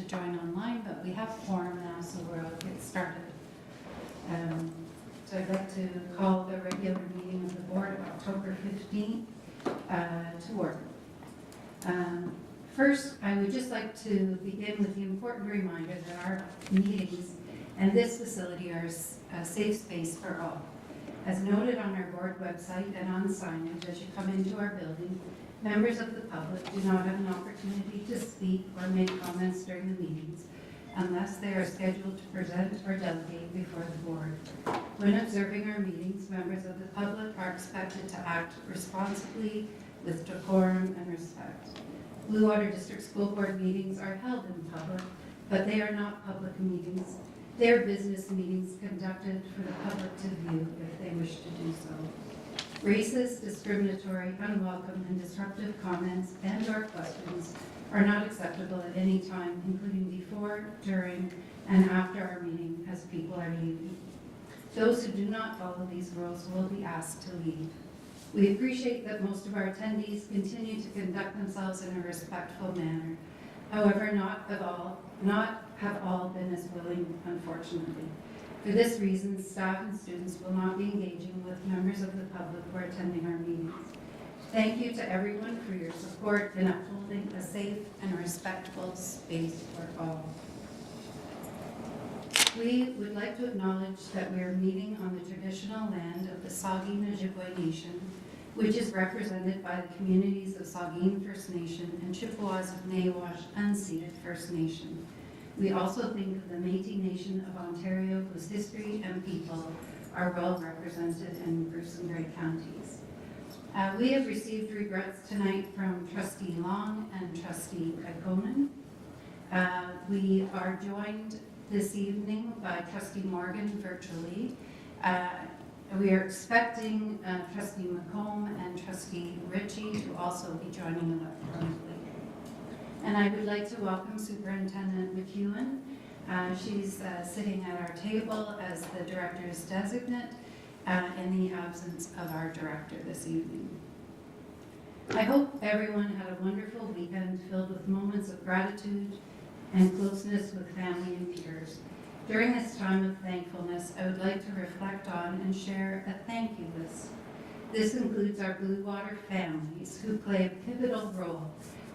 to join online, but we have quorum now, so we'll get started. So I'd like to call the regular meeting of the board of October 15th to order. First, I would just like to begin with the important reminder that our meetings and this facility are a safe space for all. As noted on our board website and on signage as you come into our building, members of the public do not have an opportunity to speak or make comments during the meetings unless they are scheduled to present or delegate before the board. When observing our meetings, members of the public are expected to act responsibly with decorum and respect. Blue Water District School Board meetings are held in public, but they are not public meetings. They are business meetings conducted for the public to view if they wish to do so. Racist, discriminatory, unwelcome, and disruptive comments and/or questions are not acceptable at any time, including before, during, and after our meeting as people are leaving. Those who do not follow these rules will be asked to leave. We appreciate that most of our attendees continue to conduct themselves in a respectful manner. However, not have all been as willing, unfortunately. For this reason, staff and students will not be engaging with members of the public who are attending our meetings. Thank you to everyone for your support in upholding a safe and respectful space for all. We would like to acknowledge that we are meeting on the traditional land of the Saugeen Ojibwe Nation, which is represented by the communities of Saugeen First Nation and Chippewas of Nawash Unceded First Nation. We also think of the Métis Nation of Ontario, whose history and people are well represented in Bruce and Grey counties. We have received regrets tonight from Trustee Long and Trustee Ikonen. We are joined this evening by Trustee Morgan virtually. We are expecting Trustee McComb and Trustee Ritchie to also be joining electronically. And I would like to welcome Superintendent McEwen. She's sitting at our table as the director's designate in the absence of our director this evening. I hope everyone had a wonderful weekend filled with moments of gratitude and closeness with family and peers. During this time of thankfulness, I would like to reflect on and share a thank you list. This includes our Blue Water families who play a pivotal role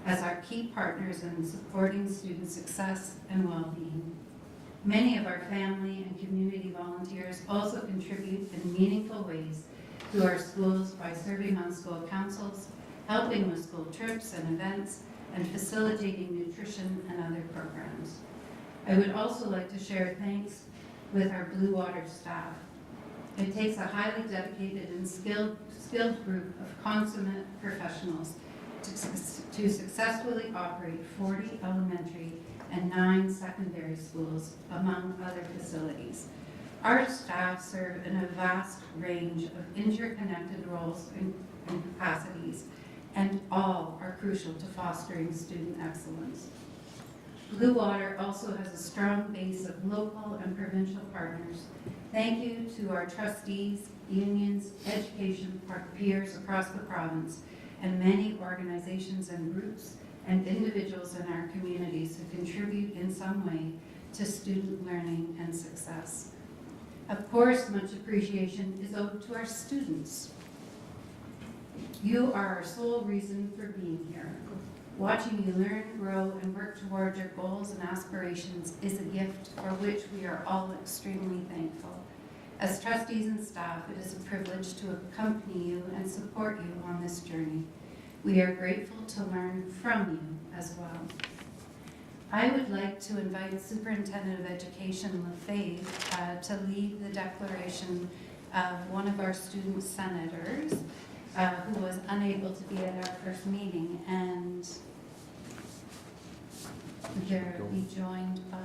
as our key partners in supporting student success and well-being. Many of our family and community volunteers also contribute in meaningful ways to our schools by serving on school councils, helping with school trips and events, and facilitating nutrition and other programs. I would also like to share thanks with our Blue Water staff. It takes a highly dedicated and skilled group of consummate professionals to successfully operate 40 elementary and 9 secondary schools, among other facilities. Our staff serve in a vast range of interconnected roles and capacities, and all are crucial to fostering student excellence. Blue Water also has a strong base of local and provincial partners. Thank you to our trustees, unions, education peers across the province, and many organizations and groups and individuals in our communities who contribute in some way to student learning and success. Of course, much appreciation is owed to our students. You are our sole reason for being here. Watching you learn, grow, and work toward your goals and aspirations is a gift for which we are all extremely thankful. As trustees and staff, it is a privilege to accompany you and support you on this journey. We are grateful to learn from you as well. I would like to invite Superintendent of Education Lefebvre to lead the declaration of one of our student senators who was unable to be at our first meeting, and there will be joined by...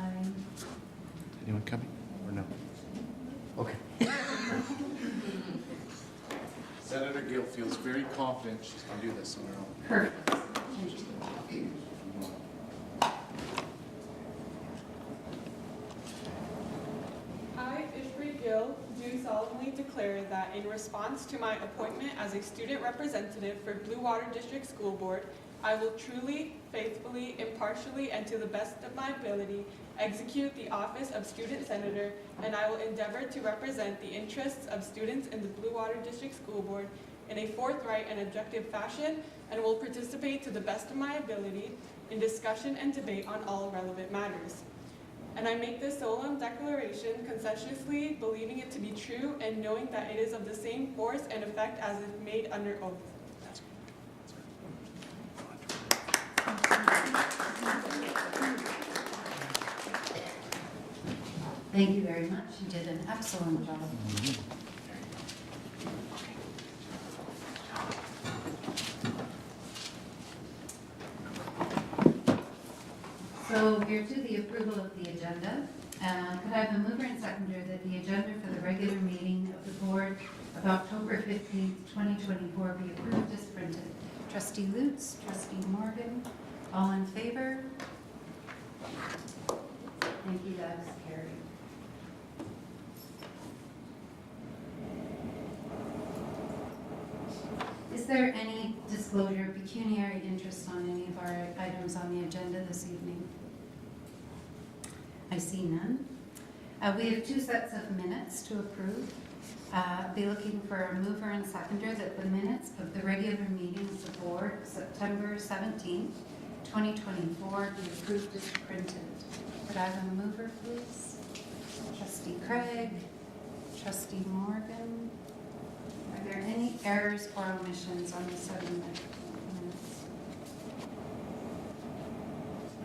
Anyone coming or no? Okay. Senator Gill feels very confident she's going to do this on her own. Perfect. Thank you. I, Ishri Gill, do solemnly declare that in response to my appointment as a student representative for Blue Water District School Board I will truly, faithfully, impartially, and to the best of my ability execute the office of Student Senator, and I will endeavor to represent the interests of students in the Blue Water District School Board in a forthright and objective fashion, and will participate to the best of my ability in discussion and debate on all relevant matters. And I make this solemn declaration conscientiously believing it to be true and knowing that it is of the same force and effect as if made under oath. Thank you very much. You did an excellent job. So we're to the approval of the agenda. Could I have a mover and seconder that the agenda for the regular meeting of the board of October 15th, 2024 be approved as printed? Trustee Lutz, Trustee Morgan, all in favor? Thank you, that is carried. Is there any disclosure of pecuniary interest on any of our items on the agenda this evening? I see none. We have two sets of minutes to approve. I'll be looking for a mover and seconder that the minutes of the regular meeting of the board, September 17th, 2024, be approved as printed. Could I have a mover, please? Trustee Craig, Trustee Morgan. Are there any errors or omissions on the 7 minutes?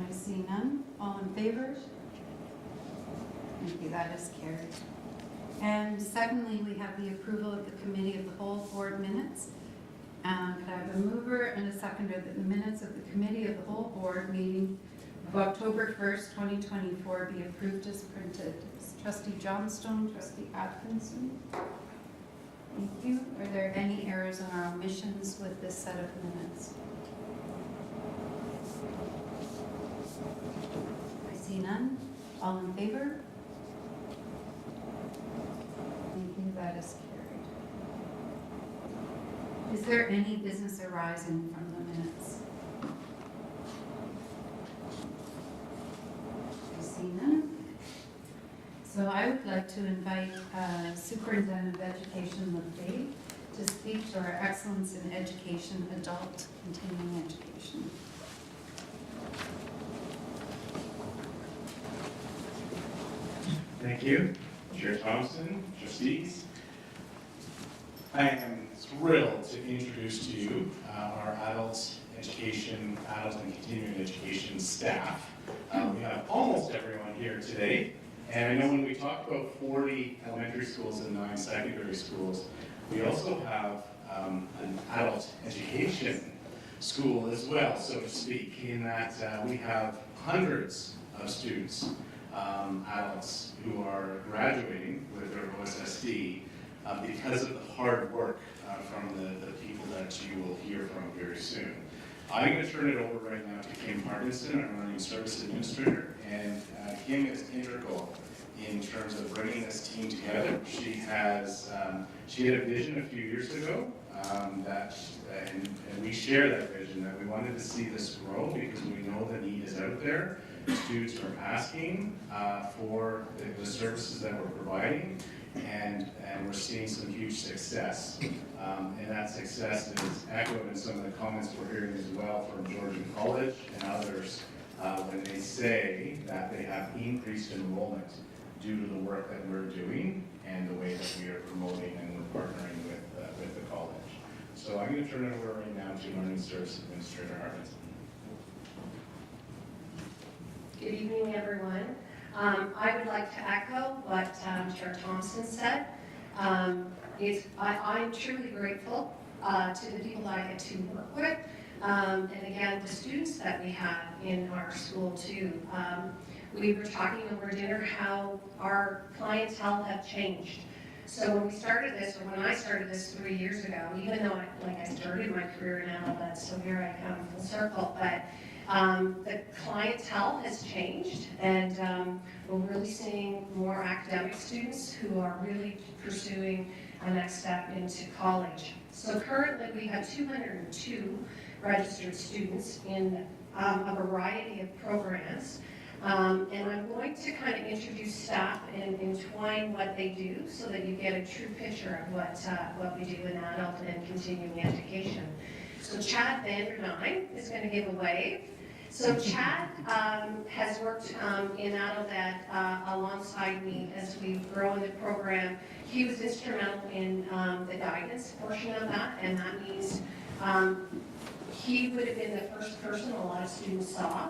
I see none. All in favor? Thank you, that is carried. And secondly, we have the approval of the Committee of the Whole Board minutes. Could I have a mover and a seconder that the minutes of the Committee of the Whole Board meeting of October 1st, 2024 be approved as printed? Trustee Johnstone, Trustee Atkinson. Thank you. Are there any errors or omissions with this set of minutes? I see none. All in favor? Thank you. That is carried. Is there any business arising from the minutes? I see none. So I would like to invite Superintendent of Education LaFave to speak to our Excellence in Education, Adult Continuing Education. Thank you, Chair Thompson, trustees. I am thrilled to introduce to you our adult and continuing education staff. We have almost everyone here today. And I know when we talk about 40 elementary schools and 9 secondary schools, we also have an adult education school as well, so to speak, in that we have hundreds of students, adults, who are graduating with their OSSD because of the hard work from the people that you will hear from very soon. I'm going to turn it over right now to Kim Parkinson, our Learning Service Administrator, and Kim is integral in terms of bringing this team together. She had a vision a few years ago and we share that vision, that we wanted to see this grow because we know the need is out there. Students are asking for the services that we're providing, and we're seeing some huge success. And that success is echoed in some of the comments we're hearing as well from Georgian College and others when they say that they have increased enrollment due to the work that we're doing and the way that we are promoting and we're partnering with the college. So I'm going to turn it over right now to Learning Service Administrator Hartman. Good evening, everyone. I would like to echo what Chair Thompson said. I'm truly grateful to the people that I get to work with, and again, the students that we have in our school too. We were talking over dinner how our clientele have changed. So when we started this, or when I started this 3 years ago, even though I started my career in adults, so here I come full circle, but the clientele has changed, and we're really seeing more academic students who are really pursuing a next step into college. So currently we have 202 registered students in a variety of programs. And I'm going to kind of introduce staff and entwine what they do so that you get a true picture of what we do in adult and continuing education. So Chad Vanderdine is going to give a wave. So Chad has worked in adult ed alongside me as we've grown the program. He was instrumental in the guidance portion of that, and that means he would have been the first person a lot of students saw.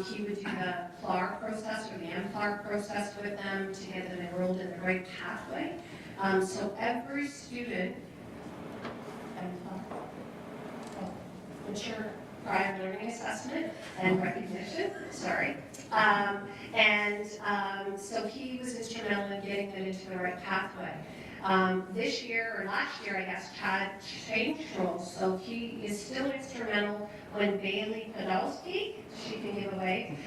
He would do the PLAR process or the MPLAR process with them to get them enrolled in the right pathway. So every student, mature prior learning assessment and recognition, sorry. So he was instrumental in getting them into the right pathway. This year, or last year, I guess, Chad changed roles, so he is still instrumental when Bailey Podolsky, she can give away,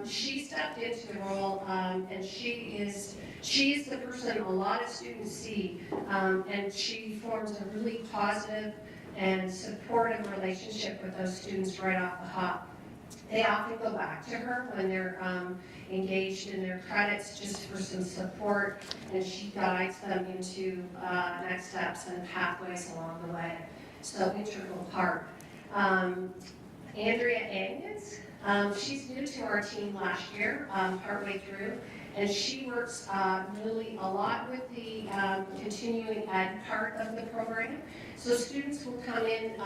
she stepped into the role, and she's the person a lot of students see, and she forms a really positive and supportive relationship with those students right off the hop. They often go back to her when they're engaged in their credits just for some support, and she guides them into next steps and pathways along the way. So integral part. Andrea Agnes, she's new to our team last year, partway through, and she works really a lot with the continuing ed part of the program. So students will come in,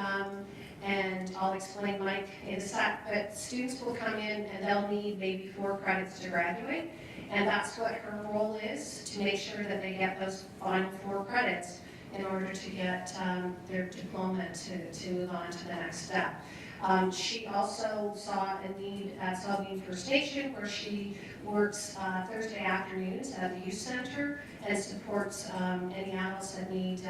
and I'll explain Mike in a sec, but students will come in and they'll need maybe 4 credits to graduate, and that's what her role is, to make sure that they get those final 4 credits in order to get their diploma to move on to the next step. She also saw a need at Saugeen First Nation, where she works Thursday afternoons at the youth center and supports any adults that need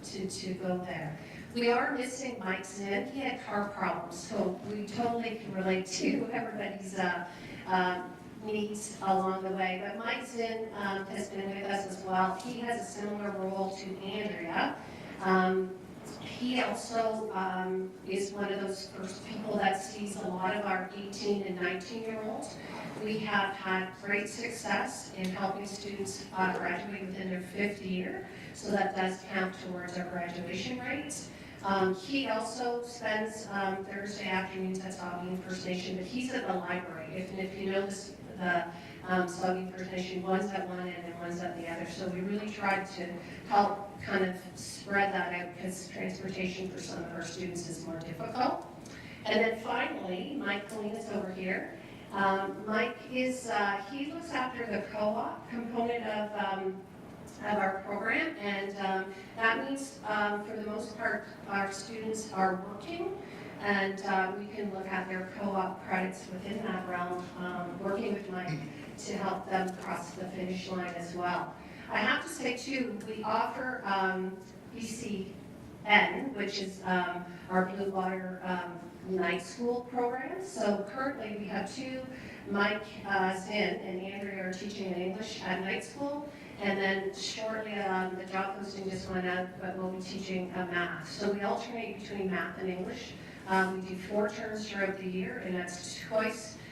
to go there. We are missing Mike Zinn. He had car problems, so we totally can relate to everybody's needs along the way. But Mike Zinn has been with us as well. He has a similar role to Andrea. He also is one of those first people that sees a lot of our 18 and 19-year-olds. We have had great success in helping students graduate within their 5th year, so that does count towards our graduation rates. He also spends Thursday afternoons at Saugeen First Nation, but he's at the library. If you notice, the Saugeen First Nation, one's at one end and one's at the other. So we really tried to help kind of spread that out, because transportation for some of our students is more difficult. And then finally, Mike Kalinas over here. Mike is, he looks after the co-op component of our program, and that means for the most part our students are working, and we can look at their co-op credits within that realm, working with Mike to help them cross the finish line as well. I have to say too, we offer BCN, which is our Blue Water night school program. So currently we have 2, Mike Zinn and Andrea are teaching in English at night school. And then shortly, the job posting just went out, but we'll be teaching math. So we alternate between math and English. We do 4 terms throughout the year, and that's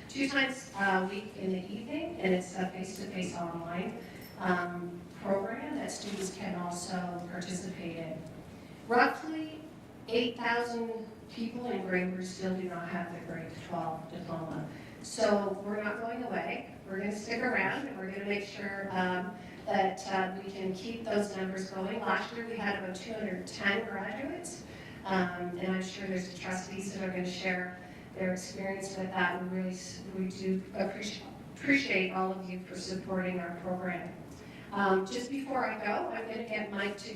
2 times a week in the evening, and it's a face-to-face online program that students can also participate in. Roughly 8,000 people in Greenbury still do not have their grade 12 diploma. So we're not going away. We're going to stick around, and we're going to make sure that we can keep those numbers going. Last year we had about 210 graduates, and I'm sure there's the trustees that are going to share their experience with that. We do appreciate all of you for supporting our program. Just before I go, I'm going to get Mike to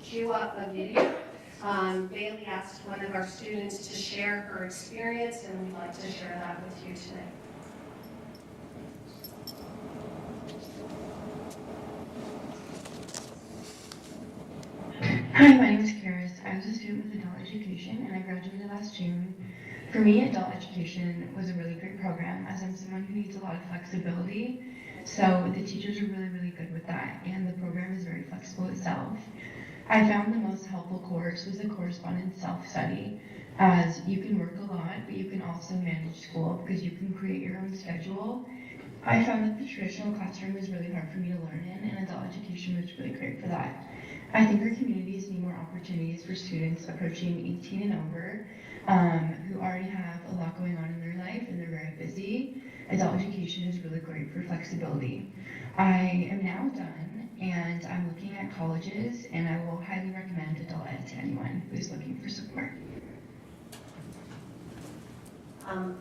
cue up a video. Bailey asked one of our students to share her experience, and we'd like to share that with you today. Hi, my name is Karis. I was a student with adult education, and I graduated last June. For me, adult education was a really great program, as I'm someone who needs a lot of flexibility. So the teachers are really, really good with that, and the program is very flexible itself. I found the most helpful course was a correspondence self-study. as you can work a lot, but you can also manage school because you can create your own schedule. I found that the traditional classroom was really hard for me to learn in, and adult education was really great for that. I think our communities need more opportunities for students approaching 18 and over who already have a lot going on in their life and they're very busy. Adult education is really great for flexibility. I am now done and I'm looking at colleges, and I will highly recommend adult ed to anyone who is looking for support.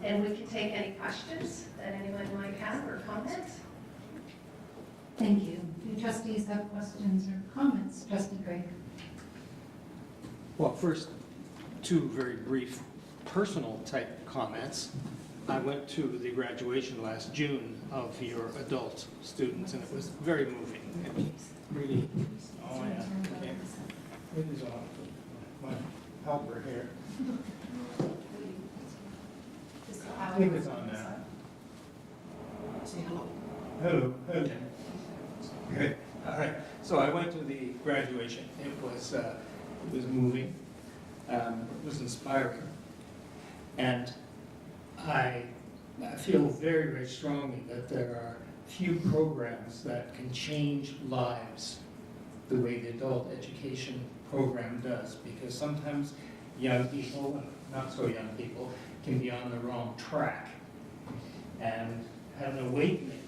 And we can take any questions that anyone might have or comments. Thank you. Do trustees have questions or comments? Trustee Gregg. Well, first, two very brief personal type comments. I went to the graduation last June of your adult students, and it was very moving. It was really, oh yeah, okay. It is on my helper here. I think it's on now. Say hello. Hello. Okay. Good. All right. So I went to the graduation. It was moving. It was inspiring, and I feel very, very strongly that there are few programs that can change lives the way the adult education program does, because sometimes young people, not so young people, can be on the wrong track and have an awakening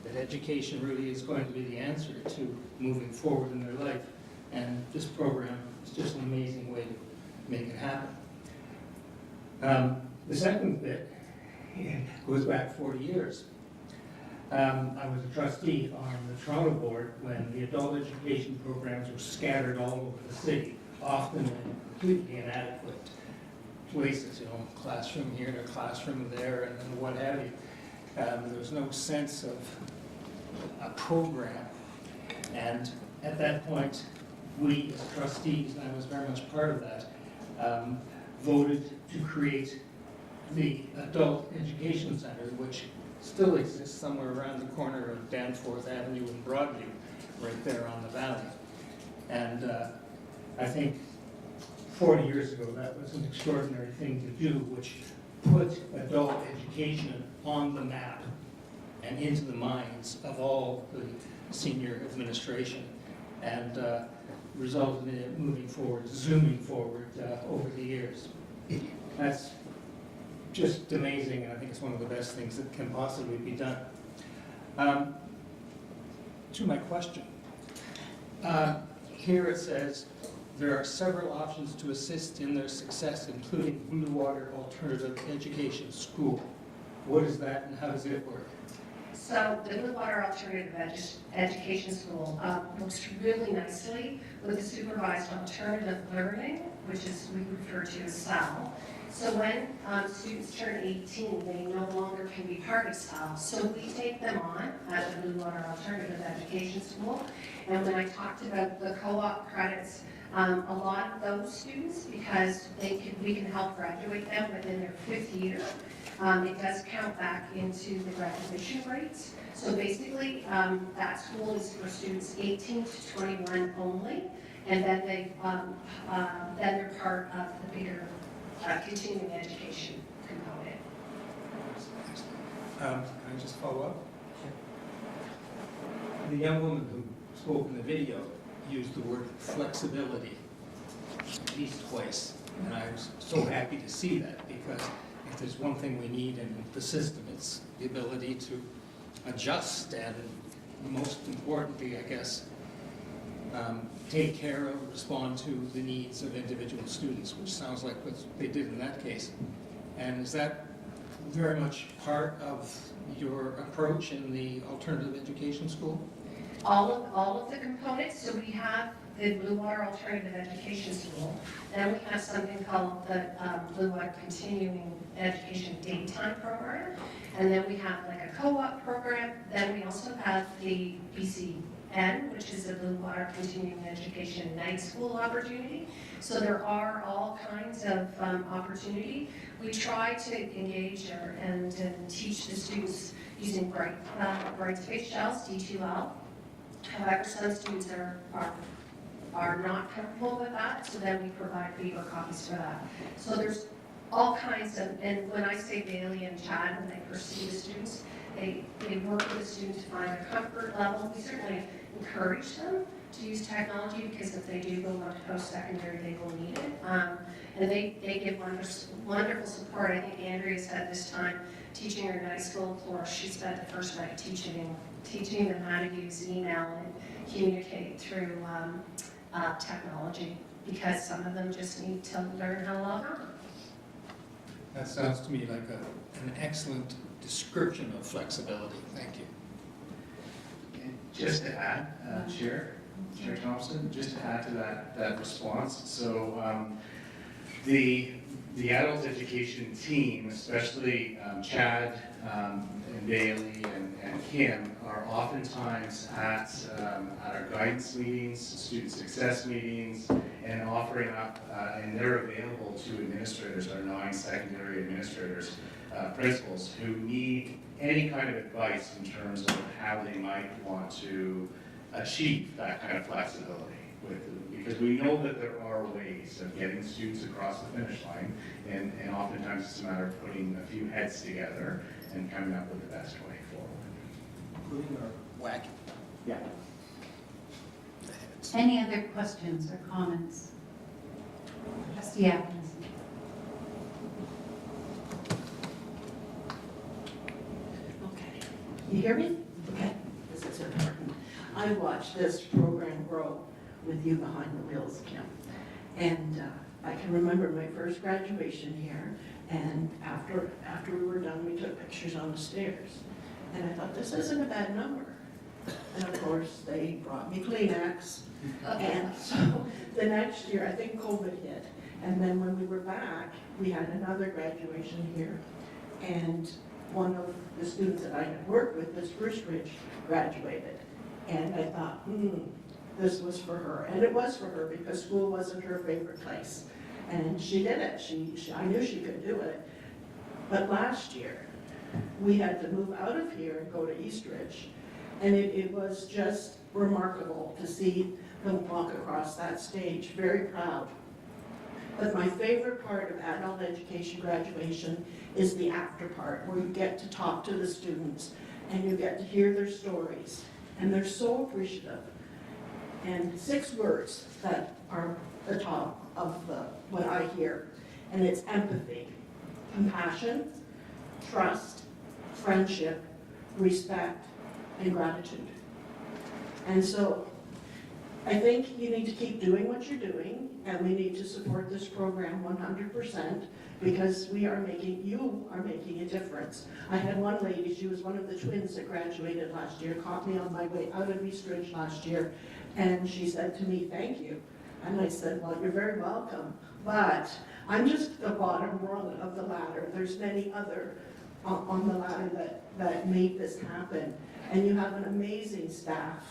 that education really is going to be the answer to moving forward in their life. And this program is just an amazing way to make it happen. The second bit goes back 40 years. I was a trustee on the Toronto board when the adult education programs were scattered all over the city, often in completely inadequate places, classroom here, a classroom there, and what have you. There was no sense of a program. And at that point, we as trustees, and I was very much part of that, voted to create the Adult Education Center, which still exists somewhere around the corner of Danforth Avenue and Broadview, right there on the valley. And I think 40 years ago, that was an extraordinary thing to do, which put adult education on the map and into the minds of all the senior administration, and resulted in it moving forward, zooming forward over the years. That's just amazing, and I think it's one of the best things that can possibly be done. To my question. Here it says, there are several options to assist in their success, including Blue Water Alternative Education School. What is that and how does it work? So the Blue Water Alternative Education School works really nicely with the supervised alternative learning, which is we refer to as SAL. So when students turn 18, they no longer can be part of SAL. So we take them on at the Blue Water Alternative Education School. And when I talked about the co-op credits, a lot of those students, because we can help graduate them within their 5th year, it does count back into the graduation rates. So basically, that school is for students 18 to 21 only, and then they're part of the bigger continuing education component. Can I just follow up? The young woman who spoke in the video used the word flexibility at least twice, and I was so happy to see that, because if there's one thing we need in the system, it's the ability to adjust and, most importantly, I guess, take care of, respond to the needs of individual students, which sounds like what they did in that case. And is that very much part of your approach in the alternative education school? All of the components. So we have the Blue Water Alternative Education School. Then we have something called the Blue Water Continuing Education Daytime Program. And then we have like a co-op program. Then we also have the BCN, which is the Blue Water Continuing Education Night School opportunity. So there are all kinds of opportunity. We try to engage and teach the students using bright space shells, D2L. However, some students are not comfortable with that, so then we provide paper copies for that. So there's all kinds of, and when I say Bailey and Chad, when they first see the students, they work with the students to find their comfort level. We certainly encourage them to use technology because if they do go on to post-secondary, they will need it. And they give wonderful support. I think Andrea's had this time teaching her night school course. She spent the first night teaching them how to use email and communicate through technology because some of them just need to learn how to log on. That sounds to me like an excellent description of flexibility. Thank you. And just to add, Chair Thompson, just to add to that response, so the adult education team, especially Chad and Bailey and Kim, are oftentimes at our guidance meetings, student success meetings, and offering up, and they're available to administrators, our non-secondary administrators, principals who need any kind of advice in terms of how they might want to achieve that kind of flexibility. Because we know that there are ways of getting students across the finish line, and oftentimes it's a matter of putting a few heads together and coming up with the best way forward. Including our wacky. Yeah. Any other questions or comments? Trustee Atkins. Okay. You hear me? Okay. This is important. I watched this program grow with you behind the wheels, Kim. And I can remember my first graduation here, and after we were done, we took pictures on the stairs. And I thought, this isn't a bad number. And of course, they brought me Kleenex. And so the next year, I think COVID hit. And then when we were back, we had another graduation here. And one of the students that I had worked with, Miss Ridge, graduated. And I thought, this was for her. And it was for her because school wasn't her favorite place. And she did it. I knew she could do it. But last year, we had to move out of here and go to Eastridge. And it was just remarkable to see them walk across that stage, very proud. But my favorite part of adult education graduation is the after part, where you get to talk to the students and you get to hear their stories. And they're so appreciative. And 6 words that are the top of what I hear. And it's empathy, compassion, trust, friendship, respect, and gratitude. And so I think you need to keep doing what you're doing, and we need to support this program 100% because you are making a difference. I had one lady, she was one of the twins that graduated last year, caught me on my way out of Eastridge last year, and she said to me, thank you. And I said, well, you're very welcome, but I'm just the bottom rung of the ladder. There's many other on the ladder that made this happen, and you have an amazing staff.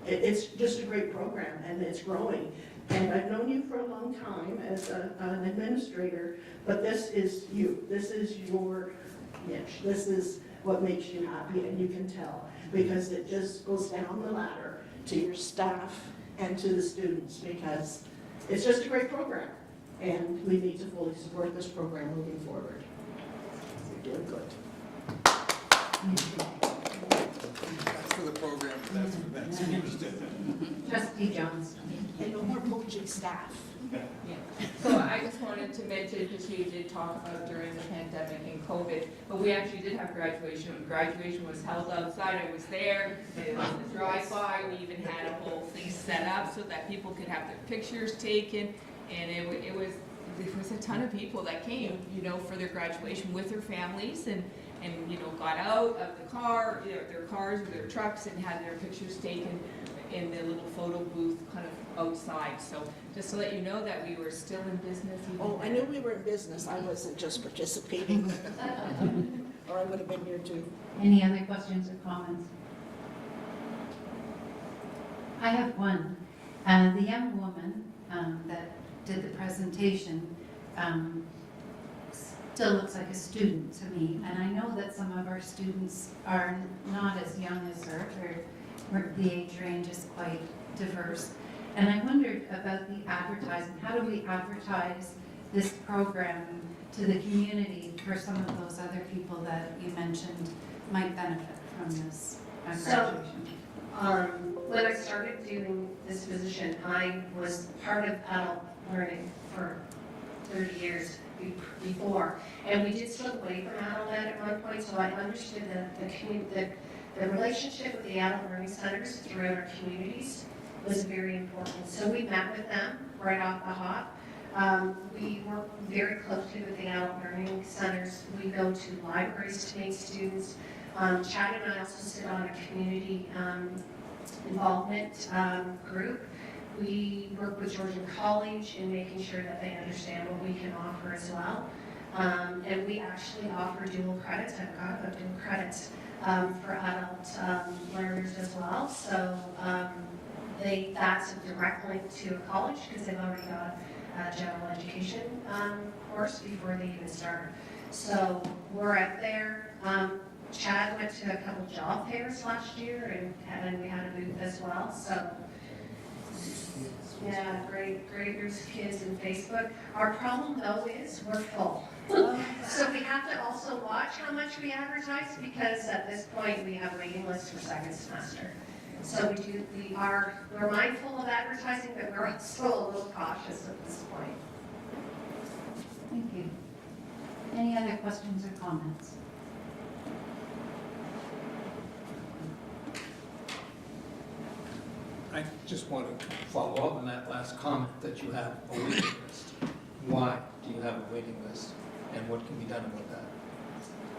It's just a great program, and it's growing. And I've known you for a long time as an administrator, but this is you. This is your niche. This is what makes you happy, and you can tell, because it just goes down the ladder to your staff and to the students, because it's just a great program, and we need to fully support this program moving forward. You're doing good. That's for the program, but that's for that speech. Trustee Johnson. And no more poaching staff. So I just wanted to mention, because we did talk about during the pandemic and COVID, but we actually did have graduation. Graduation was held outside. I was there. It was a drive-by. We even had a whole thing set up so that people could have their pictures taken. And there was a ton of people that came, for their graduation with their families and got out of the car, their cars or their trucks and had their pictures taken in the little photo booth kind of outside. So just to let you know that we were still in business. Oh, I knew we were in business. I wasn't just participating. Or I would have been here too. Any other questions or comments? I have one. The young woman that did the presentation still looks like a student to me, and I know that some of our students are not as young as her, or the age range is quite diverse. And I wondered about the advertising. How do we advertise this program to the community for some of those other people that you mentioned might benefit from this graduation? When I started doing this position, I was part of adult learning for 30 years before, and we did slip away from adult ed at one point, so I understood that the relationship with the adult learning centers throughout our communities was very important. So we met with them right off the hop. We work very closely with the adult learning centers. We go to libraries to meet students. Chad and I also sit on a community involvement group. We work with Georgian College in making sure that they understand what we can offer as well. And we actually offer dual credits. I've got about dual credits for adult learners as well. So that's a direct link to a college because they've already got a general education course before they even start. So we're out there. Chad went to a couple job fairs last year, and we had a booth as well. So yeah, great groups of kids in Facebook. Our problem though is we're full. So we have to also watch how much we advertise because at this point we have waiting lists for second semester. So we're mindful of advertising, but we're also a little cautious at this point. Thank you. Any other questions or comments? I just want to follow up on that last comment that you have a waiting list. Why do you have a waiting list, and what can be done about that?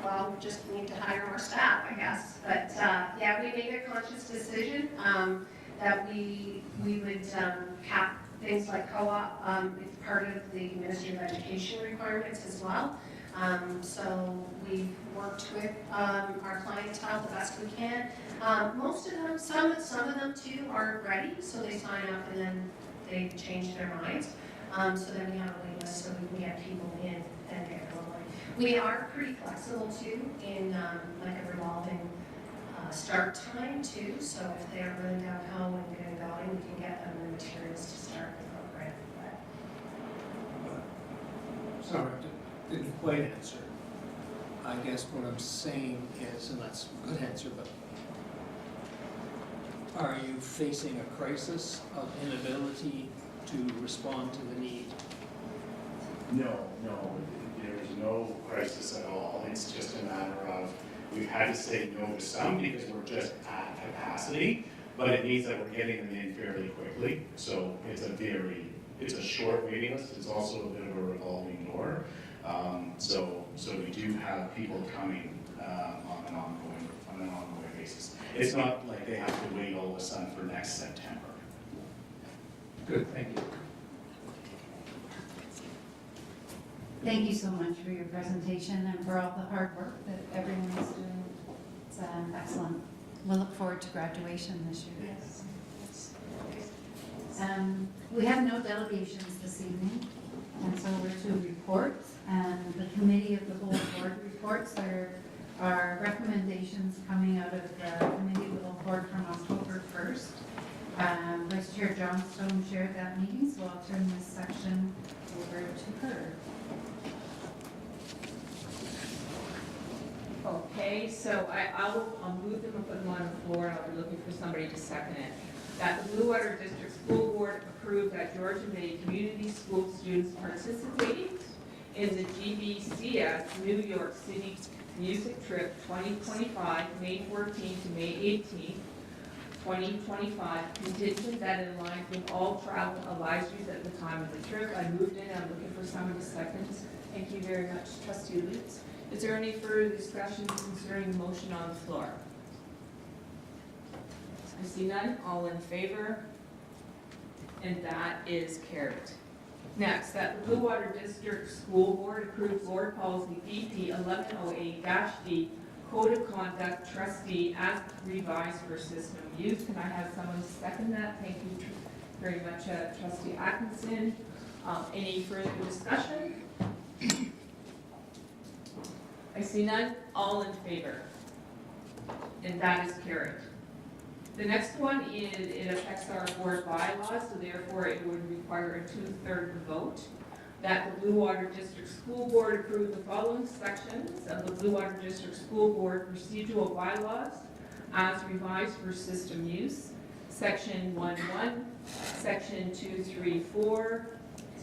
Well, we just need to hire more staff, I guess. But yeah, we made a conscious decision that we would cap things like co-op. It's part of the Ministry of Education requirements as well. So we've worked with our clientele the best we can. Most of them, some of them too aren't ready, so they sign up and then they change their minds. So then we have a wait list so we can get people in and get going. We are pretty flexible too in like a revolving start time too. So if they are really down home and getting going, we can get them the materials to start the program. Sorry, I didn't quite answer. I guess what I'm saying is, and that's a good answer, but are you facing a crisis of inability to respond to the need? No, there is no crisis at all. It's just a matter of we've had to say no to some because we're just at capacity, but it means that we're getting them in fairly quickly. So it's a short waiting list. It's also a bit of a revolving door. So we do have people coming on an ongoing basis. It's not like they have to wait all of a sudden for next September. Good, thank you. Thank you so much for your presentation and for all the hard work that everyone is doing. It's excellent. We'll look forward to graduation this year. Yes. We have no delegations this evening, and so we're to reports, and the committee of the whole board reports. There are recommendations coming out of the committee of the whole board from October 1st. Vice Chair Johnstone chaired that meeting, so I'll turn this section over to her. Okay, so I'll move them and put them on the floor, and I'll be looking for somebody to second it. That the Blue Water District School Board approved that Georgian Bay Community School students participating in the GBCS New York City Music Trip 2025, May 14th to May 18th, 2025, contingent that it aligns with all travel advisories at the time of the trip. I moved in, I'm looking for someone to second. Thank you very much, Trustee Lutz. Is there any further discussion concerning the motion on the floor? I see none. All in favor? And that is carried. Next, that the Blue Water District School Board approved Board Policy BP 1108-D, Code of Conduct Trustee as revised for system use. Can I have someone second that? Thank you very much, Trustee Atkinson. Any further discussion? I see none. All in favor? And that is carried. The next one is, it affects our board bylaws, so therefore it would require a 2/3 vote. that the Blue Water District School Board approve the following sections of the Blue Water District School Board procedural bylaws as revised for system use. Section 1.1, Section 2.3.4,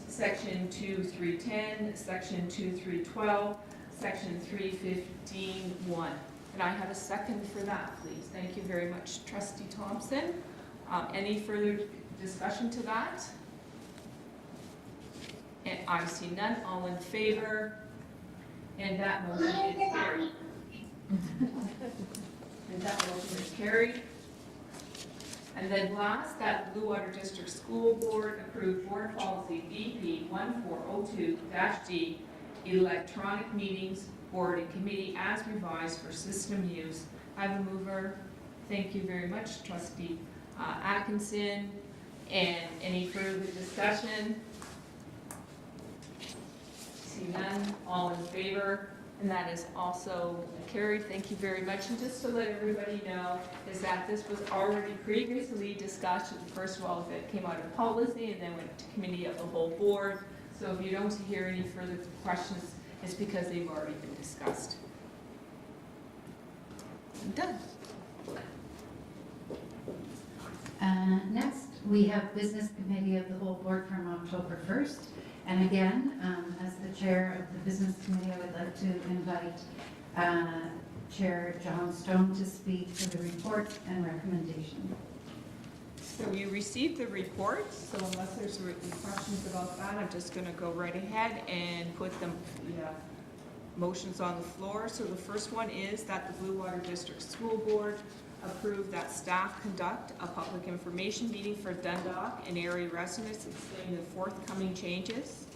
Section 2.3.10, Section 2.3.12, Section 3.15.1. Can I have a second for that, please? Thank you very much, Trustee Thompson. Any further discussion to that? And I see none. All in favor? And that motion is carried. And that motion is carried. And then last, that Blue Water District School Board approved Board Policy BP 1402-D, electronic meetings, board and committee as revised for system use. I have a mover. Thank you very much, Trustee Atkinson. And any further discussion? See none. All in favor? And that is also carried. Thank you very much. And just to let everybody know is that this was already previously discussed. First of all, if it came out of policy and then went to committee of the whole board. So if you don't hear any further questions, it's because they've already been discussed. I'm done. Next, we have Business Committee of the whole board from October 1st. And again, as the chair of the Business Committee, I would like to invite Chair John Stone to speak for the report and recommendation. So you received the report, so unless there's written questions about that, I'm just going to go right ahead and put them, motions on the floor. So the first one is that the Blue Water District School Board approve that staff conduct a public information meeting for Dundalk and area residents explaining the forthcoming changes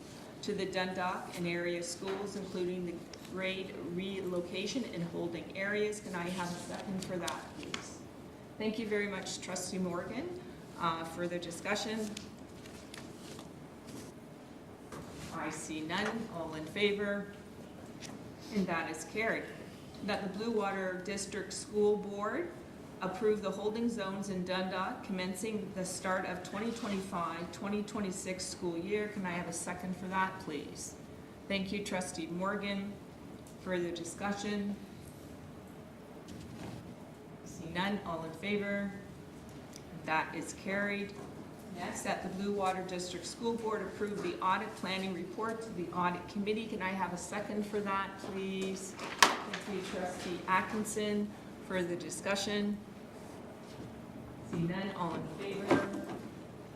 to the Dundalk and area schools, including the grade relocation and holding areas. Can I have a second for that, please? Thank you very much, Trustee Morgan. Further discussion? I see none. All in favor? And that is carried. That the Blue Water District School Board approve the holding zones in Dundalk commencing the start of 2025-2026 school year. Can I have a second for that, please? Thank you, Trustee Morgan. Further discussion? See none. All in favor? That is carried. Next, that the Blue Water District School Board approve the audit planning report to the audit committee. Can I have a second for that, please? Thank you, Trustee Atkinson. Further discussion? See none. All in favor?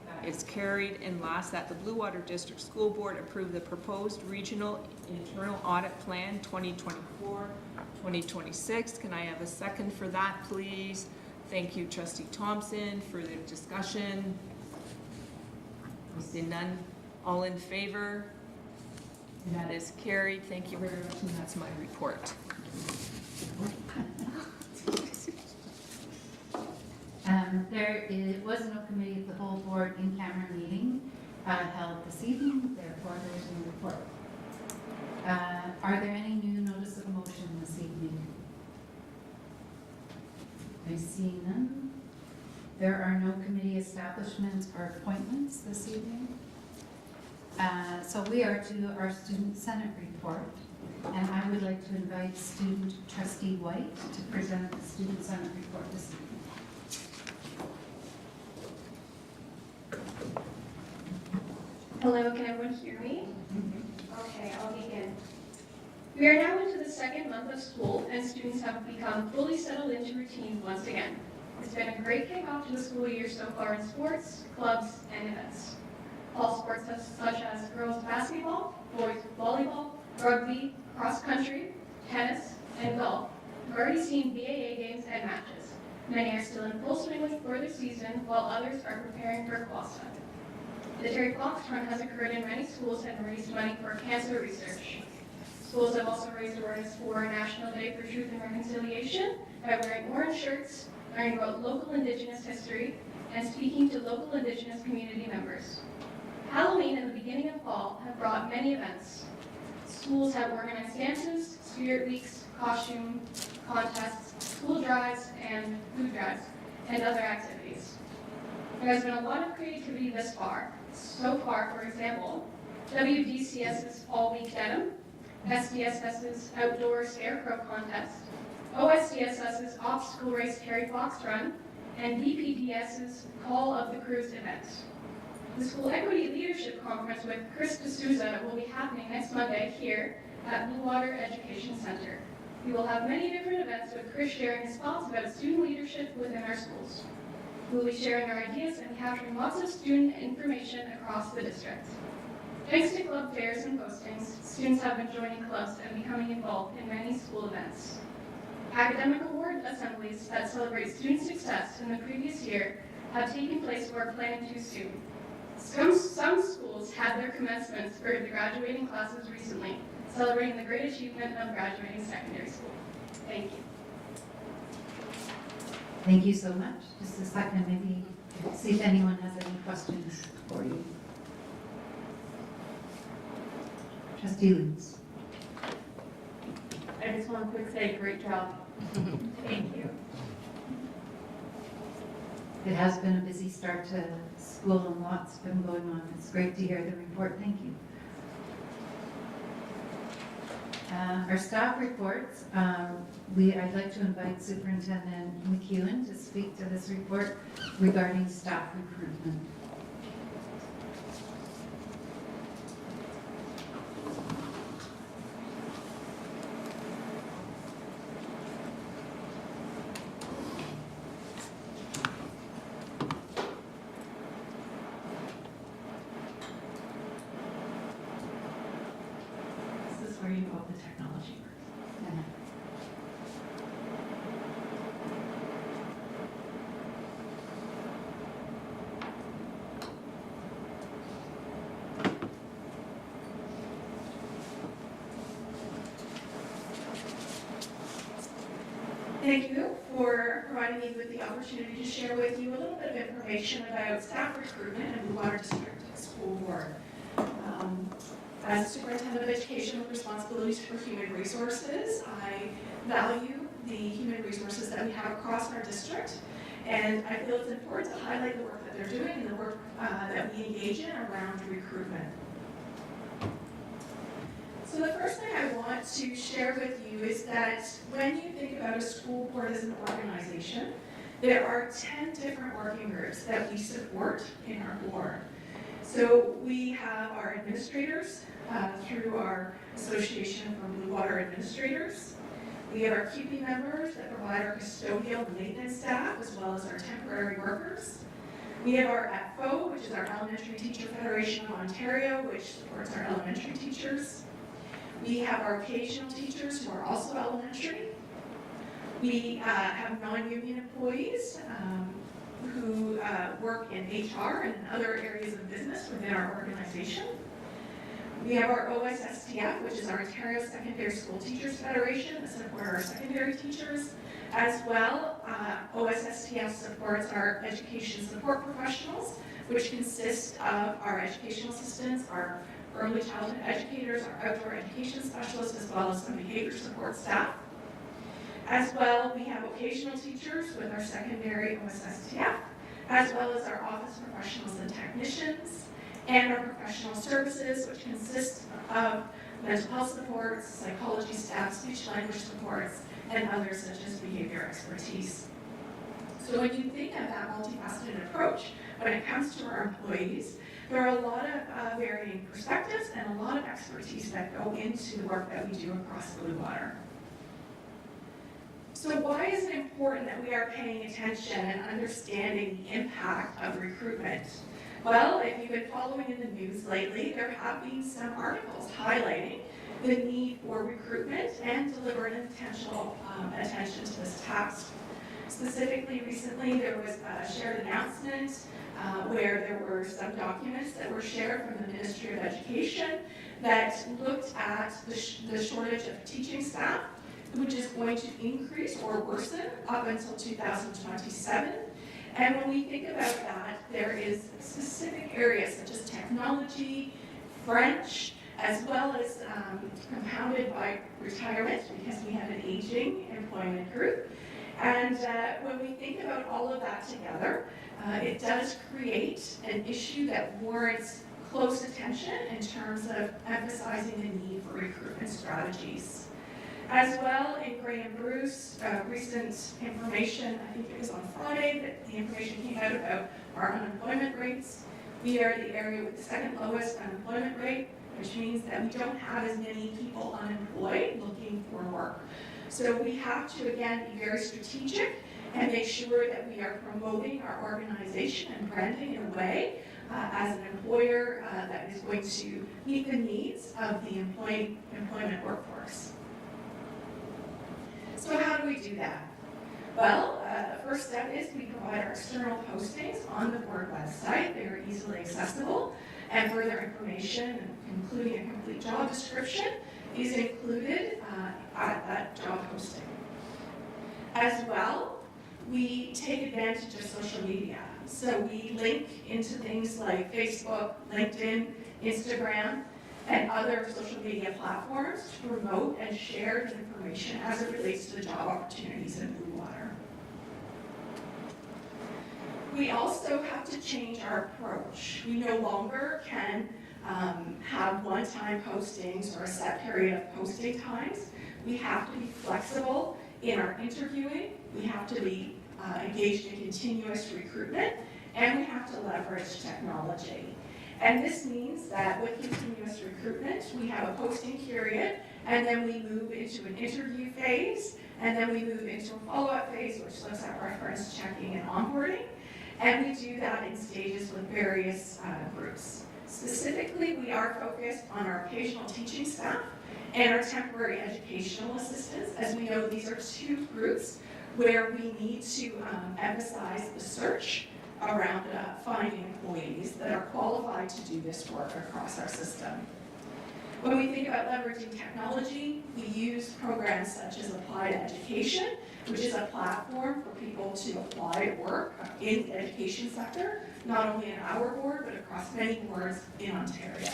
That is carried. And last, that the Blue Water District School Board approve the proposed regional internal audit plan 2024-2026. Can I have a second for that, please? Thank you, Trustee Thompson. Further discussion? I see none. All in favor? That is carried. Thank you very much, and that's my report. There was no committee of the whole board in-camera meeting held this evening, therefore there is no report. Are there any new notice of motion this evening? I see none. There are no committee establishments or appointments this evening. So we are to our Student Senate report, and I would like to invite Student Trustee White to present the Student Senate report this evening. Hello, can everyone hear me? Okay, I'll begin. We are now into the second month of school, and students have become fully settled into routine once again. It's been a great kickoff to the school year so far in sports, clubs, and events. All sports such as girls basketball, boys volleyball, rugby, cross country, tennis, and golf have already seen BAA games and matches. Many are still in full swing for their season, while others are preparing for quas time. The Terry Fox Run has occurred in many schools and raised money for cancer research. Schools have also raised awareness for National Day for Truth and Reconciliation by wearing orange shirts, learning about local Indigenous history, and speaking to local Indigenous community members. Halloween and the beginning of fall have brought many events. Schools have organized dances, spirit weeks, costume contests, school drives, and food drives, and other activities. There has been a lot of creativity this far. So far, for example, WDCS's All Week Denim, SDSS's Outdoor Scarecrow Contest, OSDSS's Obstacle Race Terry Fox Run, and BPDS's Call of the Cruise event. The School Equity Leadership Conference with Chris D'Souza will be happening next Monday here at Blue Water Education Center. We will have many different events with Chris sharing his thoughts about student leadership within our schools. We will be sharing our ideas and capturing lots of student information across the district. Thanks to club fairs and postings, students have been joining clubs and becoming involved in many school events. Academic award assemblies that celebrate student success in the previous year have taken place or are planning to soon. Some schools had their commencements for the graduating classes recently, celebrating the great achievement of graduating secondary school. Thank you. Thank you so much. Just a second, maybe see if anyone has any questions for you. Trustee Lutz. I just want to quick say, great job. Thank you. It has been a busy start to school and lots been going on. It's great to hear the report. Thank you. Our staff reports, I'd like to invite Superintendent McEwen to speak to this report regarding staff recruitment. This is where you hope the technology works. Thank you for providing me with the opportunity to share with you a little bit of information about staff recruitment in Blue Water District School Board. As Superintendent of Education with responsibilities for human resources, I value the human resources that we have across our district, and I feel it's important to highlight the work that they're doing and the work that we engage in around recruitment. So the first thing I want to share with you is that when you think about a school board as an organization, there are 10 different working groups that we support in our board. So we have our administrators through our Association for Blue Water Administrators. We have our QP members that provide our custodial and maintenance staff, as well as our temporary workers. We have our ATFO, which is our Elementary Teacher Federation of Ontario, which supports our elementary teachers. We have our occasional teachers who are also elementary. We have non-union employees who work in HR and other areas of business within our organization. We have our OSSTF, which is our Ontario Secondary School Teachers Federation, that support our secondary teachers. As well, OSSTF supports our education support professionals, which consist of our educational assistants, our early childhood educators, our outdoor education specialists, as well as some behavior support staff. As well, we have occasional teachers with our secondary OSSTF, as well as our office professionals and technicians, and our professional services, which consist of mental health supports, psychology staff, speech language supports, and others such as behavior expertise. So when you think of that multifaceted approach, when it comes to our employees, there are a lot of varying perspectives and a lot of expertise that go into the work that we do across Blue Water. So why is it important that we are paying attention and understanding the impact of recruitment? Well, if you've been following in the news lately, there have been some articles highlighting the need for recruitment and deliberate intentional attention to this task. Specifically, recently there was a shared announcement where there were some documents that were shared from the Ministry of Education that looked at the shortage of teaching staff, which is going to increase or worsen up until 2027. And when we think about that, there is specific areas such as technology, French, as well as compounded by retirement, because we have an aging employment group. And when we think about all of that together, it does create an issue that warrants close attention in terms of emphasizing the need for recruitment strategies. As well, in Graham Bruce, recent information, I think it was on Friday, that the information came out about our unemployment rates. We are the area with the second lowest unemployment rate, which means that we don't have as many people unemployed looking for work. So we have to, again, be very strategic and make sure that we are promoting our organization and branding in a way as an employer that is going to meet the needs of the employment workforce. So how do we do that? Well, the first step is we provide our external postings on the board website. They are easily accessible, and further information, including a complete job description, is included at that job posting. As well, we take advantage of social media. So we link into things like Facebook, LinkedIn, Instagram, and other social media platforms to promote and share the information as it relates to the job opportunities in Blue Water. We also have to change our approach. We no longer can have one-time postings or a set period of posting times. We have to be flexible in our interviewing. We have to be engaged in continuous recruitment, and we have to leverage technology. And this means that with continuous recruitment, we have a posting period, and then we move into an interview phase, and then we move into a follow-up phase, which looks at reference checking and onboarding. And we do that in stages with various groups. Specifically, we are focused on our occasional teaching staff and our temporary educational assistants. As we know, these are two groups where we need to emphasize the search around finding employees that are qualified to do this work across our system. When we think about leveraging technology, we use programs such as Applied Education, which is a platform for people to apply to work in the education sector, not only in our board, but across many boards in Ontario.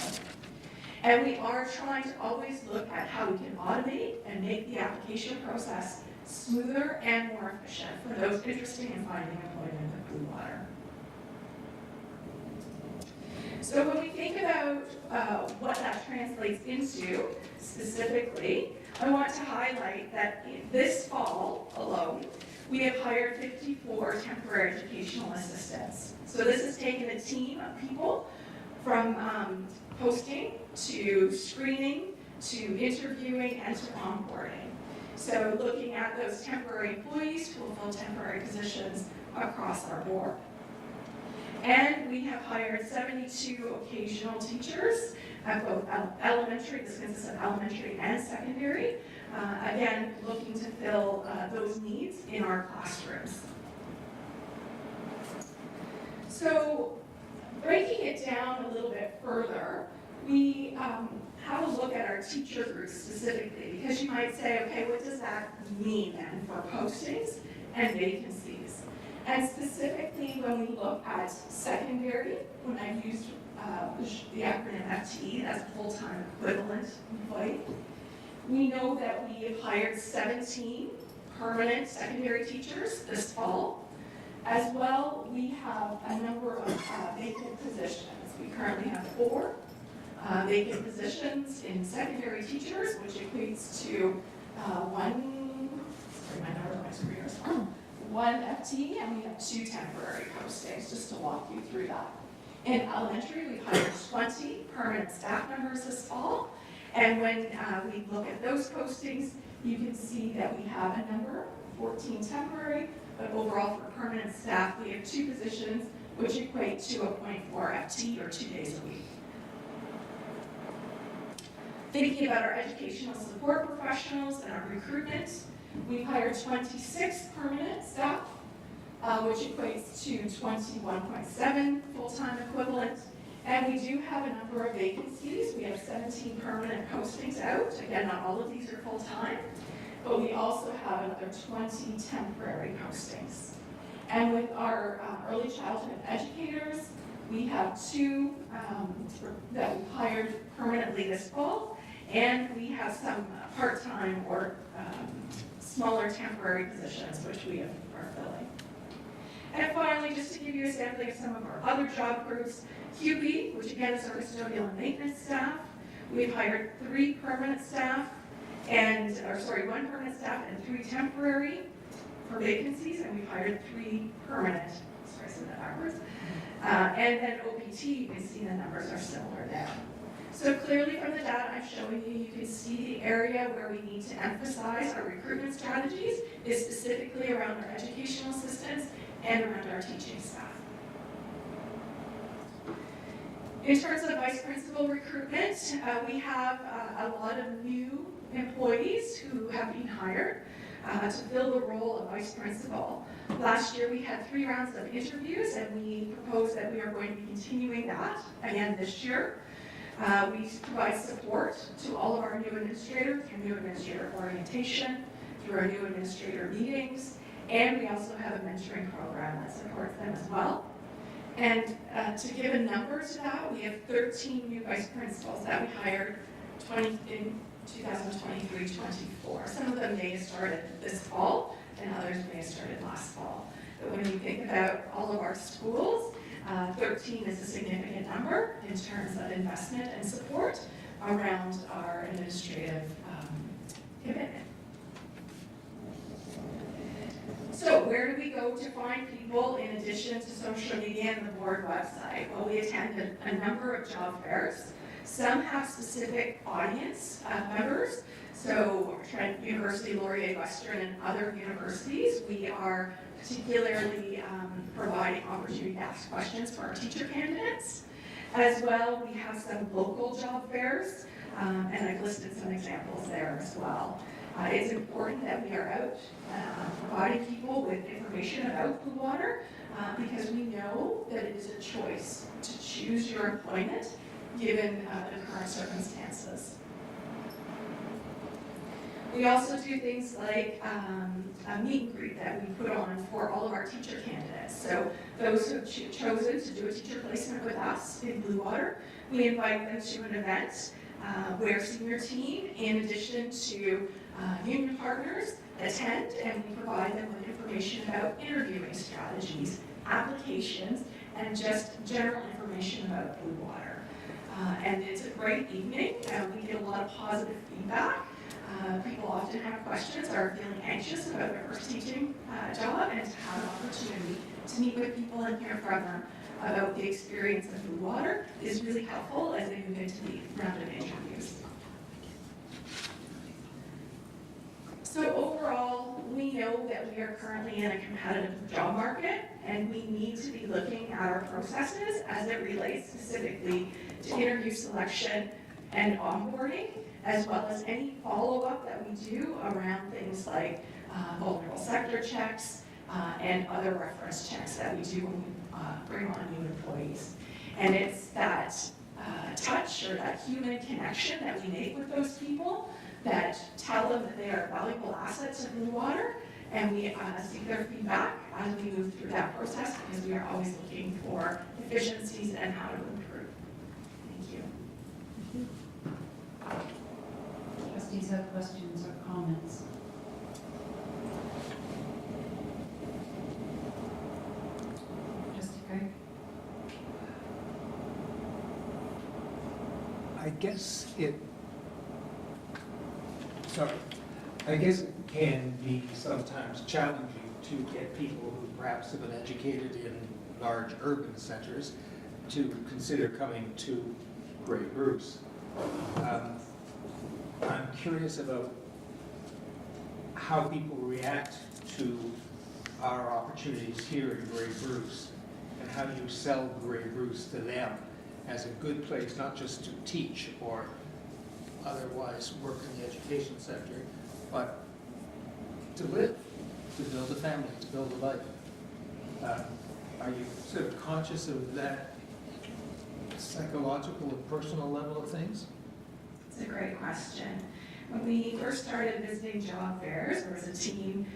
And we are trying to always look at how we can automate and make the application process smoother and more efficient for those interested in finding employment at Blue Water. So when we think about what that translates into specifically, I want to highlight that this fall alone, we have hired 54 temporary educational assistants. So this has taken a team of people from posting to screening to interviewing and to onboarding. So looking at those temporary employees who will fill temporary positions across our board. And we have hired 72 occasional teachers at both elementary, this consists of elementary and secondary, again, looking to fill those needs in our classrooms. So breaking it down a little bit further, we have a look at our teacher groups specifically, because you might say, okay, what does that mean then for postings and vacancies? And specifically when we look at secondary, when I've used the acronym FTE, that's full-time equivalent employee, we know that we have hired 17 permanent secondary teachers this fall. As well, we have a number of vacant positions. We currently have 4 vacant positions in secondary teachers, which equates to one FTE, and we have 2 temporary postings, just to walk you through that. In elementary, we've hired 20 permanent staff members this fall, and when we look at those postings, you can see that we have a number, 14 temporary, but overall for permanent staff, we have 2 positions, which equate to a 0.4 FTE, or 2 days a week. Thinking about our educational support professionals and our recruitment, we've hired 26 permanent staff, which equates to 21.7 full-time equivalent. And we do have a number of vacancies. We have 17 permanent postings out. Again, not all of these are full-time, but we also have another 20 temporary postings. And with our early childhood educators, we have 2 that we hired permanently this fall, and we have some part-time or smaller temporary positions which we are filling. And finally, just to give you a sampling of some of our other job groups, QP, which again is our custodial and maintenance staff. We've hired 3 permanent staff, and, or sorry, 1 permanent staff and 3 temporary for vacancies, and we've hired 3 permanent. Sorry, I said that backwards. And then OPT, you can see the numbers are similar there. So clearly from the data I'm showing you, you can see the area where we need to emphasize our recruitment strategies is specifically around our educational assistants and around our teaching staff. In terms of vice principal recruitment, we have a lot of new employees who have been hired to fill the role of vice principal. Last year we had 3 rounds of interviews, and we propose that we are going to be continuing that again this year. We provide support to all of our new administrators through new administrator orientation, through our new administrator meetings, and we also have a mentoring program that supports them as well. And to give a number to that, we have 13 new vice principals that we hired in 2023-24. Some of them may have started this fall, and others may have started last fall. But when you think about all of our schools, 13 is a significant number in terms of investment and support around our administrative commitment. So where do we go to find people in addition to social media and the board website? Well, we attend a number of job fairs. Some have specific audience members. So Trent University, Laurier Western, and other universities, we are particularly providing opportunity to ask questions for our teacher candidates. As well, we have some local job fairs, and I've listed some examples there as well. It's important that we are out providing people with information about Blue Water because we know that it is a choice to choose your employment given the current circumstances. We also do things like a meet and greet that we put on for all of our teacher candidates. So those who have chosen to do a teacher placement with us in Blue Water, we invite them to an event where senior team, in addition to union partners, attend, and we provide them with information about interviewing strategies, applications, and just general information about Blue Water. And it's a great evening. We get a lot of positive feedback. People often have questions or are feeling anxious about their first teaching job, and to have an opportunity to meet with people and hear from them about the experience of Blue Water is really helpful as they move into the round of interviews. So overall, we know that we are currently in a competitive job market, and we need to be looking at our processes as it relates specifically to interview selection and onboarding, as well as any follow-up that we do around things like vulnerable sector checks and other reference checks that we do when we bring on new employees. And it's that touch or that human connection that we make with those people that tell them that they are valuable assets of Blue Water, and we seek their feedback as we move through that process because we are always looking for efficiencies and how to improve. Thank you. Trustees have questions or comments? Trustee Craig? I guess it can be sometimes challenging to get people who perhaps have been educated in large urban centers to consider coming to Grey Bruce. I'm curious about how people react to our opportunities here in Grey Bruce, and how do you sell Grey Bruce to them as a good place, not just to teach or otherwise work in the education sector, but to live, to build a family, to build a life. Are you sort of conscious of that psychological and personal level of things? It's a great question. When we first started visiting job fairs, there was a team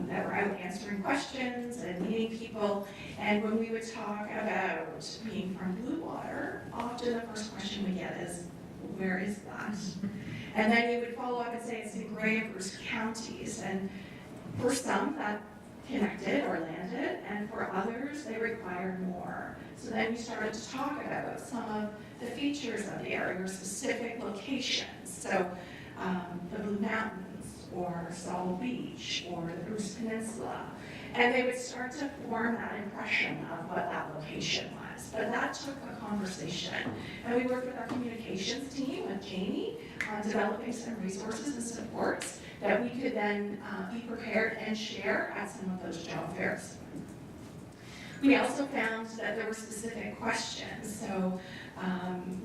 that were out answering questions and meeting people, and when we would talk about being from Blue Water, often the first question we get is, where is that? And then you would follow up and say it's in Grey and Bruce counties, and for some that connected or landed, and for others, they required more. So then we started to talk about some of the features of the area or specific locations. So the Blue Mountains, or Saul Beach, or the Bruce Peninsula. And they would start to form that impression of what that location was. But that took a conversation. And we worked with our communications team, with Jamie, on developing some resources and supports that we could then be prepared and share at some of those job fairs. We also found that there were specific questions. So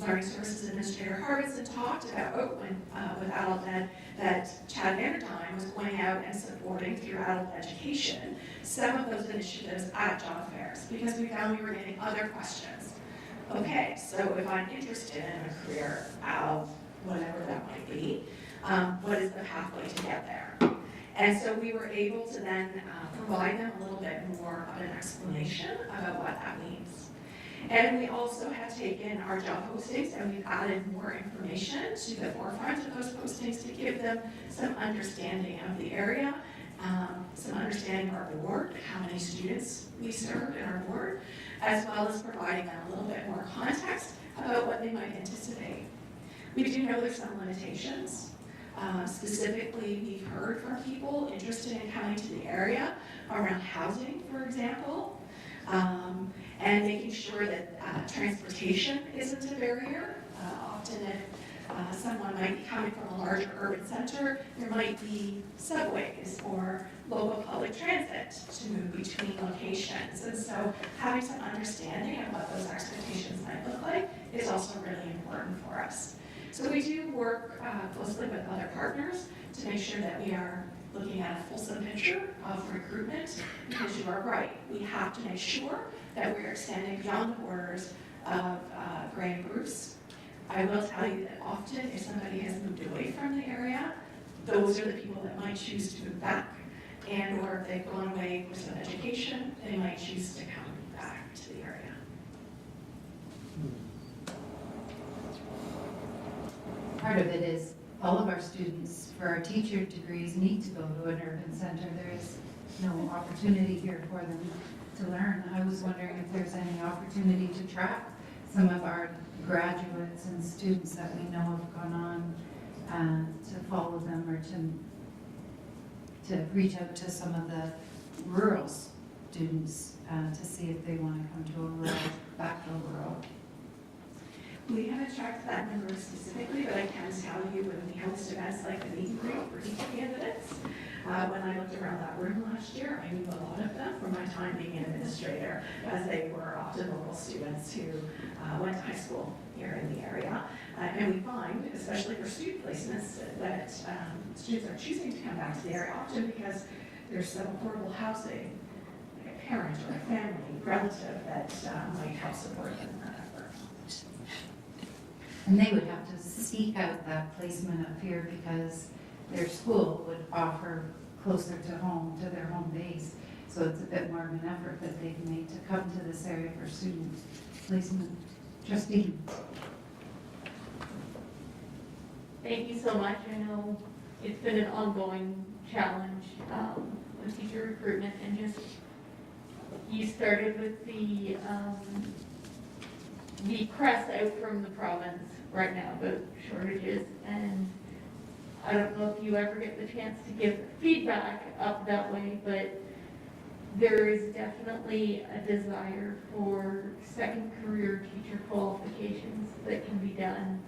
Learning Services Administrator Harbison talked about when, with Adult Ed, that Chad Vanderdyne was going out and supporting through adult education some of those initiatives at job fairs, because we found we were getting other questions. Okay, so if I'm interested in a career of whatever that might be, what is the pathway to get there? And so we were able to then provide them a little bit more of an explanation about what that means. And we also have taken our job postings and we've added more information to the forefront of those postings to give them some understanding of the area, some understanding of our board, how many students we serve in our board, as well as providing them a little bit more context about what they might anticipate. We do know there's some limitations. Specifically, we've heard from people interested in coming to the area around housing, for example, and making sure that transportation isn't a barrier. Often if someone might be coming from a larger urban center, there might be subways or local public transit to move between locations. And so having some understanding of what those expectations might look like is also really important for us. So we do work closely with other partners to make sure that we are looking at a fulsome picture of recruitment, because you are right, we have to make sure that we're extending beyond the borders of Grey and Bruce. I will tell you that often if somebody has moved away from the area, those are the people that might choose to move back, and or if they've gone away for some education, they might choose to come back to the area. Part of it is all of our students for our teacher degrees need to go to an urban center. There is no opportunity here for them to learn. I was wondering if there's any opportunity to track some of our graduates and students that we know have gone on to follow them, or to reach out to some of the rural students to see if they want to come to a rural, back to a rural. We haven't tracked that number specifically, but I can tell you when we host events like the meet and greet for teacher candidates, when I looked around that room last year, I knew a lot of them from my time being an administrator, as they were often local students who went to high school here in the area. And we find, especially for student placements, that students are choosing to come back to the area often because there's some affordable housing, like a parent or a family relative that might help support them in that effort. And they would have to seek out that placement up here because their school would offer closer to home, to their home base. So it's a bit more of an effort that they can make to come to this area for student placement. Trustee. Thank you so much. I know it's been an ongoing challenge with teacher recruitment, and just you started with the press out from the province right now about shortages, and I don't know if you ever get the chance to give feedback up that way, but there is definitely a desire for second career teacher qualifications that can be done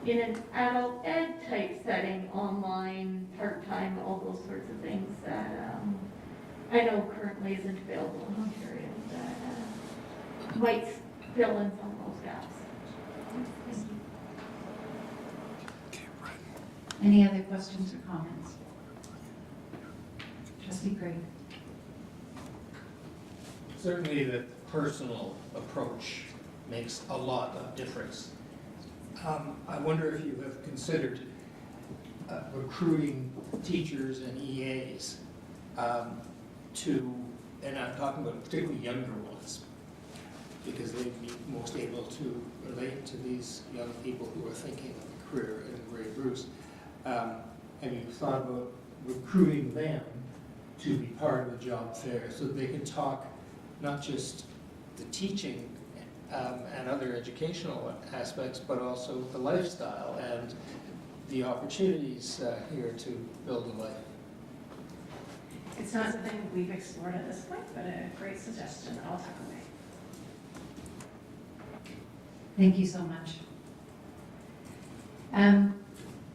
in an adult ed type setting, online, part-time, all those sorts of things that I know currently isn't available in Ontario, that might fill in some of those gaps. Any other questions or comments? Trustee Craig. Certainly the personal approach makes a lot of difference. I wonder if you have considered recruiting teachers and EAs to, and I'm talking about particularly younger ones, because they'd be most able to relate to these young people who are thinking of a career in Grey Bruce. Have you thought about recruiting them to be part of the job fair so that they can talk not just the teaching and other educational aspects, but also the lifestyle and the opportunities here to build a life. It's not something we've explored at this point, but a great suggestion that I'll tuck away. Thank you so much.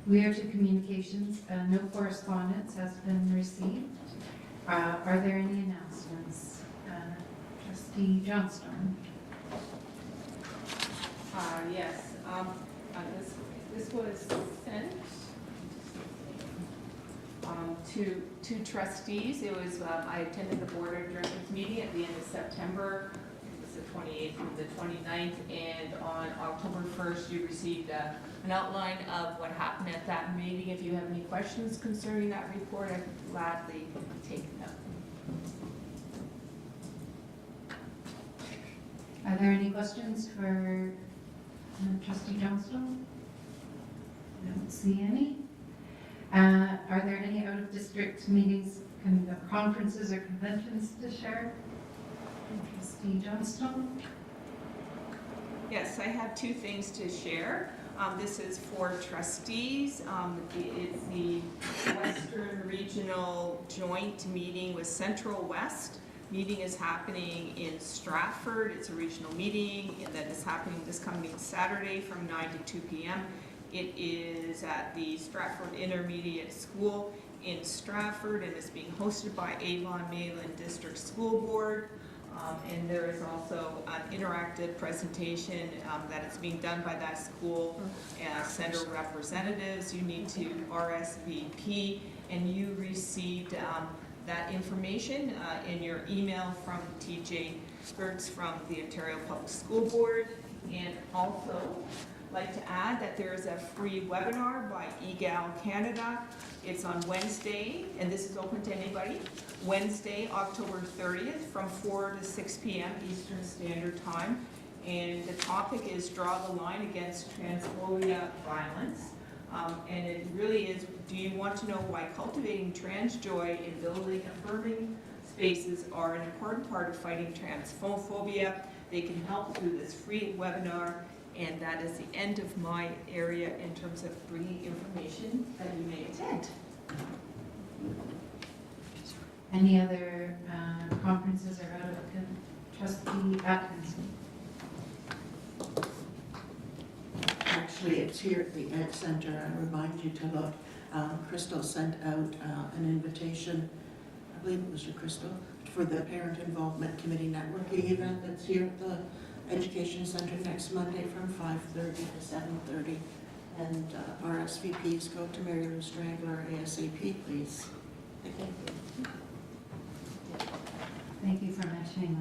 We are to communications. No correspondence has been received. Are there any announcements? Trustee Johnstone. Yes, this was sent to trustees. It was, I attended the board of directors meeting at the end of September. It was the 28th and the 29th, and on October 1st, you received an outline of what happened at that meeting. If you have any questions concerning that report, I could gladly take them. Are there any questions for Trustee Johnstone? I don't see any. Are there any out-of-district meetings, conferences, or conventions to share? Trustee Johnstone? Yes, I have two things to share. This is for trustees. It's the Western Regional Joint Meeting with Central West. Meeting is happening in Stratford. It's a regional meeting that is happening this coming Saturday from 9 to 2 p.m. It is at the Stratford Intermediate School in Stratford, and is being hosted by Avon-Mayland District School Board. And there is also an interactive presentation that is being done by that school. Center representatives, you need to RSVP, and you received that information in your email from TJ Gertz from the Ontario Public School Board. And also, I'd like to add that there is a free webinar by EGAL Canada. It's on Wednesday, and this is open to anybody. Wednesday, October 30th from 4 to 6 p.m. Eastern Standard Time. And the topic is Draw the Line Against Transphobia Violence. And it really is, do you want to know why cultivating trans joy and building affirming spaces are an important part of fighting transphobia? They can help through this free webinar, and that is the end of my area in terms of bringing information that you may attend. Any other conferences or out of Trustee Atkinson? Actually, it's here at the Ed Center. I remind you to look. Crystal sent out an invitation, I believe it was to Crystal, for the Parent Involvement Committee networking event that's here at the Education Center next Monday from 5:30 to 7:30. And RSVPs go to Mary Lou Strangler, ASAP, please. Thank you. Thank you for mentioning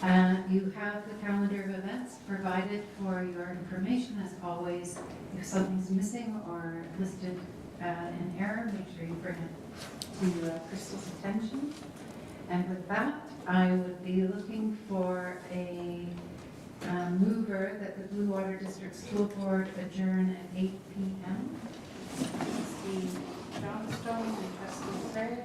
that. You have the calendar of events provided for your information. As always, if something's missing or listed in error, make sure you bring it to Crystal's attention. And with that, I would be looking for a mover that the Blue Water District School Board adjourn at 8 p.m. Trustee Johnstone and Trustee Craig.